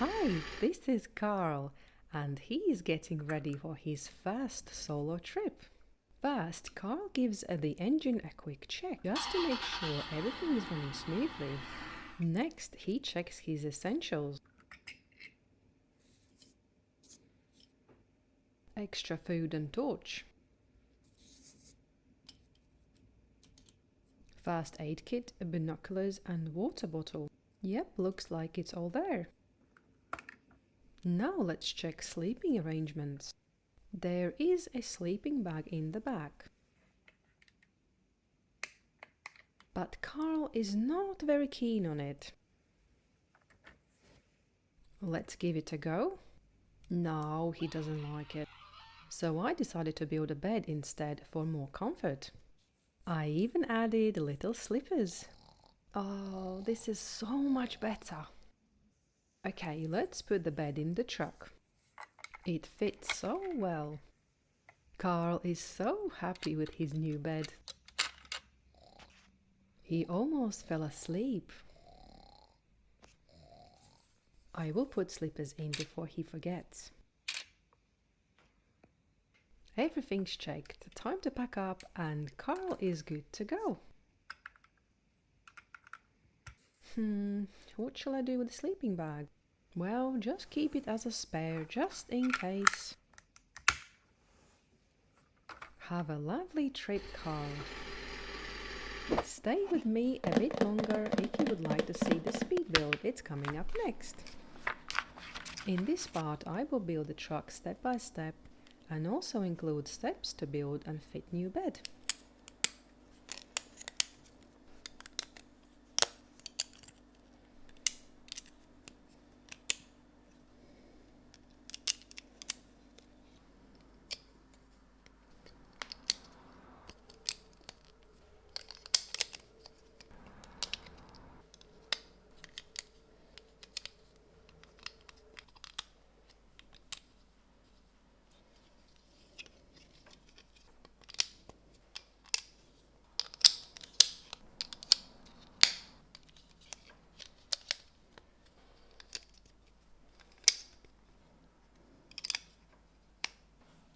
Hi, this is Carl, and he is getting ready for his first solo trip. First, Carl gives the engine a quick check just to make sure everything is running smoothly. Next, he checks his essentials. Extra food and torch. First aid kit, binoculars and water bottle. Yep, looks like it's all there. Now let's check sleeping arrangements. There is a sleeping bag in the back. But Carl is not very keen on it. Let's give it a go. No, he doesn't like it. So I decided to build a bed instead for more comfort. I even added little slippers. Oh, this is so much better. Okay, let's put the bed in the truck. It fits so well. Carl is so happy with his new bed. He almost fell asleep. I will put slippers in before he forgets. Everything's checked, time to pack up, and Carl is good to go. What shall I do with the sleeping bag? Well, just keep it as a spare, just in case. Have a lovely trip, Carl. Stay with me a bit longer if you would like to see the speed build. It's coming up next. In this part, I will build the truck step by step and also include steps to build and fit new bed.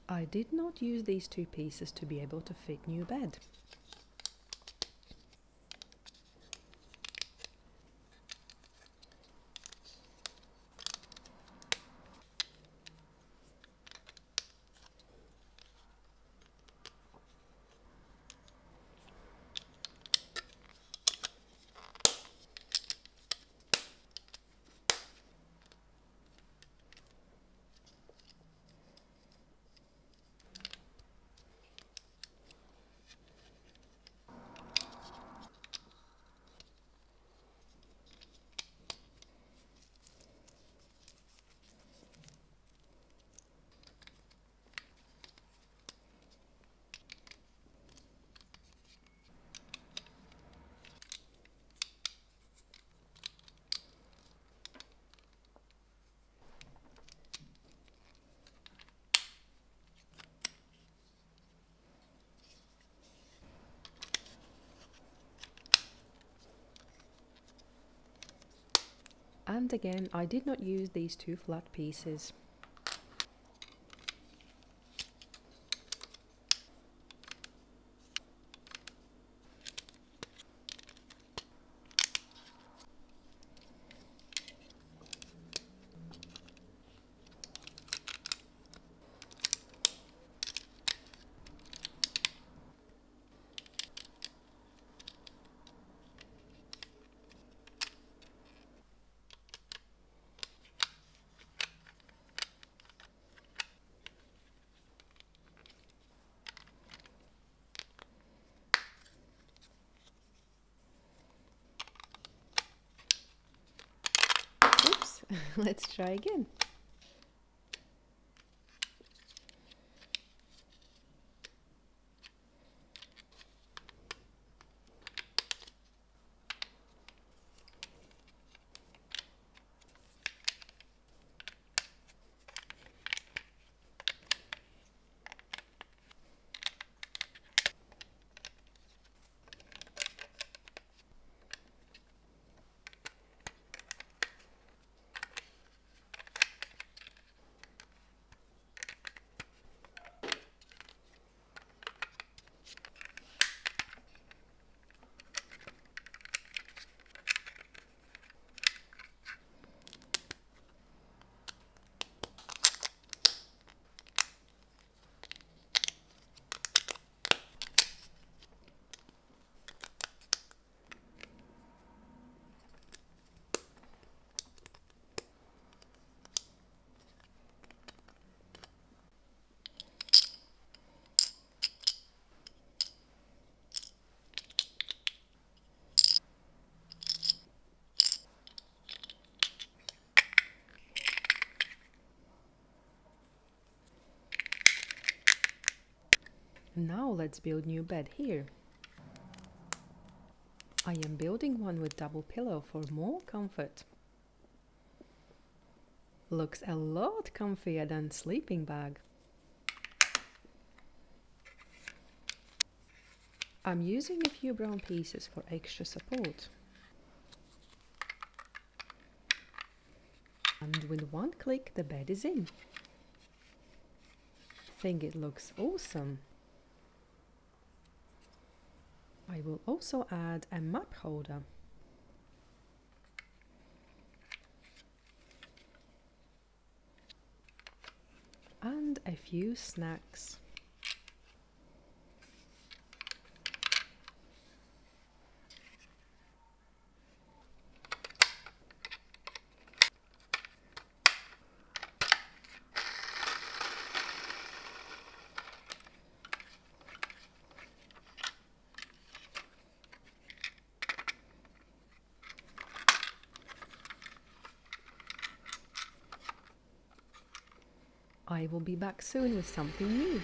I did not use these two pieces to be able to fit new bed. And again, I did not use these two flat pieces. Oops, let's try again. Now let's build new bed here. I am building one with double pillow for more comfort. Looks a lot comfier than sleeping bag. I'm using a few brown pieces for extra support. And with one click the bed is in. Think it looks awesome. I will also add a map holder. And a few snacks. I will be back soon with something new.